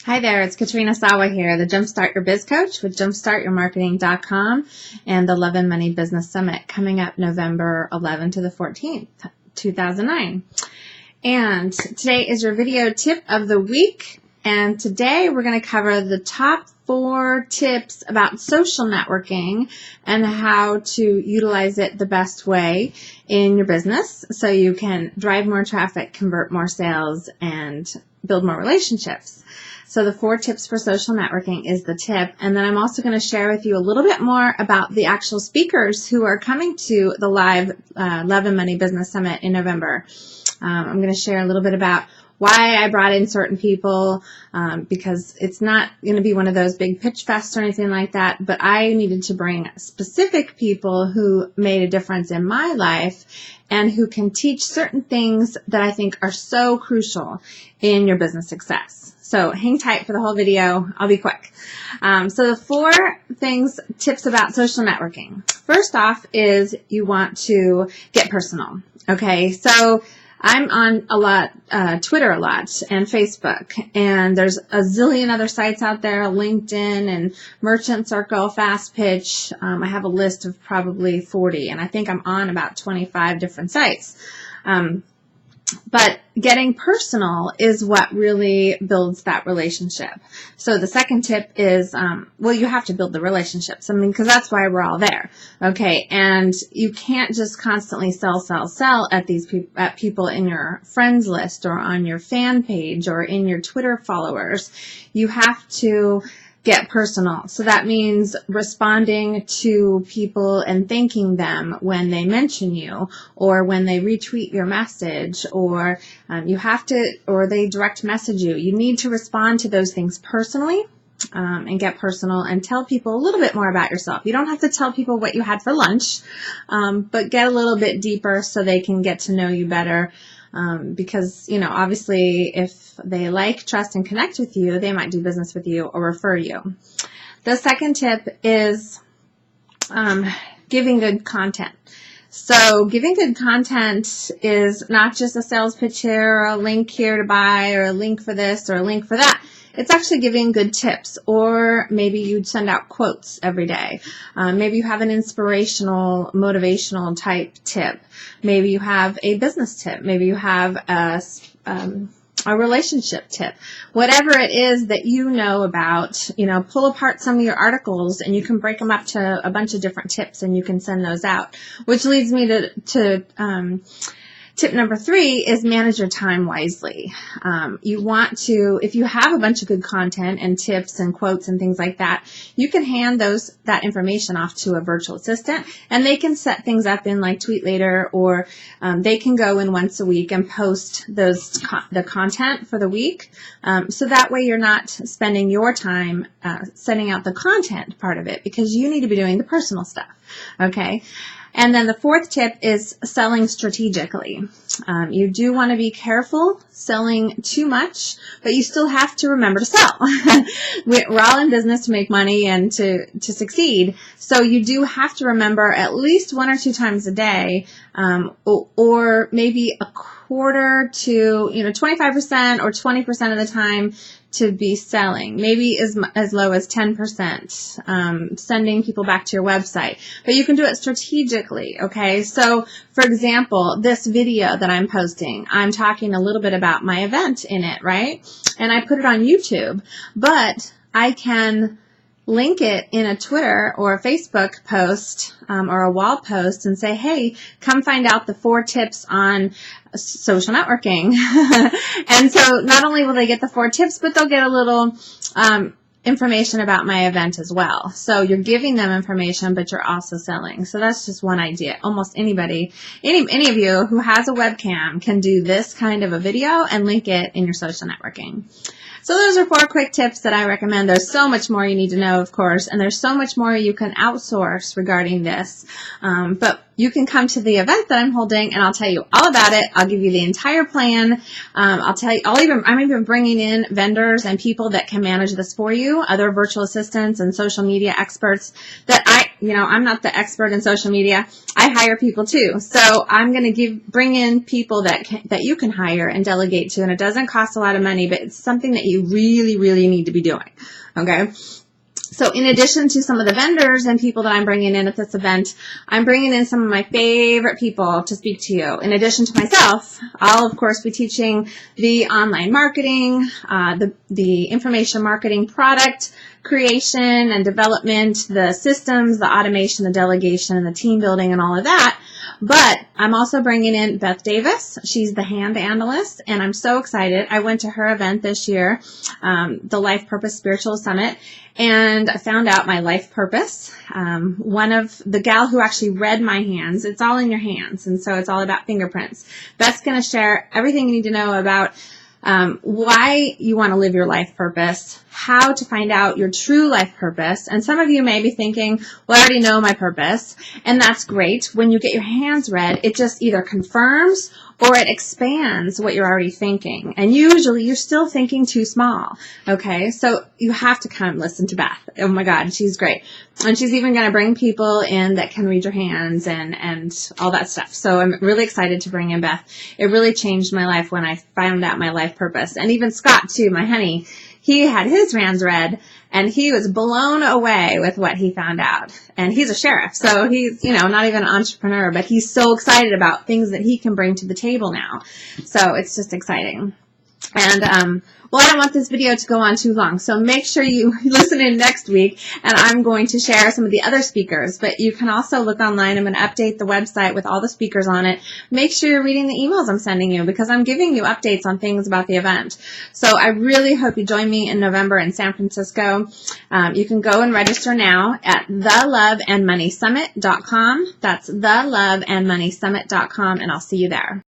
Hi there, it's Katrina Sawa here, the Jumpstart Your Biz Coach with jumpstartyourmarketing.com and the Love and Money Business Summit coming up November 11 to the 14th, 2009. And today is your video tip of the week. And today we're going to cover the top 4 tips about social networking and how to utilize it the best way in your business so you can drive more traffic, convert more sales, and build more relationships. So the 4 tips for social networking is the tip. And then I'm also going to share with you a little bit more about the actual speakers who are coming to the live Love and Money Business Summit in November. I'm going to share a little bit about why I brought in certain people, because it's not going to be one of those big pitch fests or anything like that, but I needed to bring specific people who made a difference in my life and who can teach certain things that I think are so crucial in your business success. So hang tight for the whole video. I'll be quick. So the 4 tips about social networking. First off is you want to get personal. Okay, so I'm on Twitter a lot, and Facebook, and there's a zillion other sites out there, LinkedIn and Merchant Circle, Fast Pitch. I have a list of probably 40, and I think I'm on about 25 different sites. But getting personal is what really builds that relationship. So the second tip is, you have to build the relationships. Because that's why we're all there. Okay. And you can't just constantly sell at these people in your friends list or on your fan page or in your Twitter followers. You have to get personal. So that means responding to people and thanking them when they mention you or when they retweet your message or they direct message you. You need to respond to those things personally and get personal and tell people a little bit more about yourself. You don't have to tell people what you had for lunch, but get a little bit deeper so they can get to know you better. Because, obviously if they like, trust, and connect with you, they might do business with you or refer you. The second tip is giving good content. So giving good content is not just a sales pitch here or a link here to buy or a link for this or a link for that. It's actually giving good tips, or maybe you'd send out quotes every day. Maybe you have an inspirational, motivational type tip. Maybe you have a business tip. Maybe you have a relationship tip. Whatever it is that you know about, pull apart some of your articles and you can break them up to a bunch of different tips and you can send those out. Which leads me to tip number 3 is manage your time wisely. You want to, if you have a bunch of good content and tips and quotes and things like that, you can hand that information off to a virtual assistant and they can set things up in like Tweet Later, or they can go in once a week and post the content for the week. So that way you're not spending your time sending out the content part of it, because you need to be doing the personal stuff. Okay. And then the 4th tip is selling strategically. You do want to be careful selling too much, but you still have to remember to sell. We're all in business to make money and to succeed. So you do have to remember at least 1 or 2 times a day, or maybe a quarter to 25% or 20% of the time to be selling, maybe as low as 10%, sending people back to your website. But you can do it strategically, okay? So, for example, this video that I'm posting, I'm talking a little bit about my event in it, right? And I put it on YouTube, but I can link it in a Twitter or a Facebook post or a wall post and say, hey, come find out the 4 tips on social networking. And so not only will they get the 4 tips, but they'll get a little information about my event as well. So you're giving them information, but you're also selling. So that's just one idea. Almost anybody, any of you who has a webcam can do this kind of a video and link it in your social networking. So those are 4 quick tips that I recommend. There's so much more you need to know, of course, and there's so much more you can outsource regarding this. But you can come to the event that I'm holding, and I'll tell you all about it. I'll give you the entire plan. I'm even bringing in vendors and people that can manage this for you, other virtual assistants and social media experts that I'm not the expert in social media. I hire people too. So I'm going to bring in people that you can hire and delegate to, and it doesn't cost a lot of money, but it's something that you really, really need to be doing. Okay. So in addition to some of the vendors and people that I'm bringing in at this event, I'm bringing in some of my favorite people to speak to you. In addition to myself, I'll of course be teaching the online marketing, the information marketing, product creation and development, the systems, the automation, the delegation, and the team building and all of that. But I'm also bringing in Beth Davis. She's the hand analyst, and I'm so excited. I went to her event this year, the Life Purpose Spiritual Summit, and I found out my life purpose. One of the gal who actually read my hands, it's all in your hands, and so it's all about fingerprints. Beth's going to share everything you need to know about why you want to live your life purpose, how to find out your true life purpose. And some of you may be thinking, well, I already know my purpose, and that's great. When you get your hands read, it just either confirms or it expands what you're already thinking. And usually you're still thinking too small. Okay, so you have to come listen to Beth. Oh my God, she's great. And she's even going to bring people in that can read your hands and all that stuff. So I'm really excited to bring in Beth. It really changed my life when I found out my life purpose. And even Scott too, my honey, he had his hands read, and he was blown away with what he found out. And he's a sheriff, so he's, not even an entrepreneur, but he's so excited about things that he can bring to the table now. So it's just exciting. And, well, I don't want this video to go on too long, so make sure you listen in next week, and I'm going to share some of the other speakers. But you can also look online. I'm going to update the website with all the speakers on it. Make sure you're reading the emails I'm sending you, because I'm giving you updates on things about the event. So I really hope you join me in November in San Francisco. You can go and register now at theloveandmoneysummit.com. That's theloveandmoneysummit.com, and I'll see you there.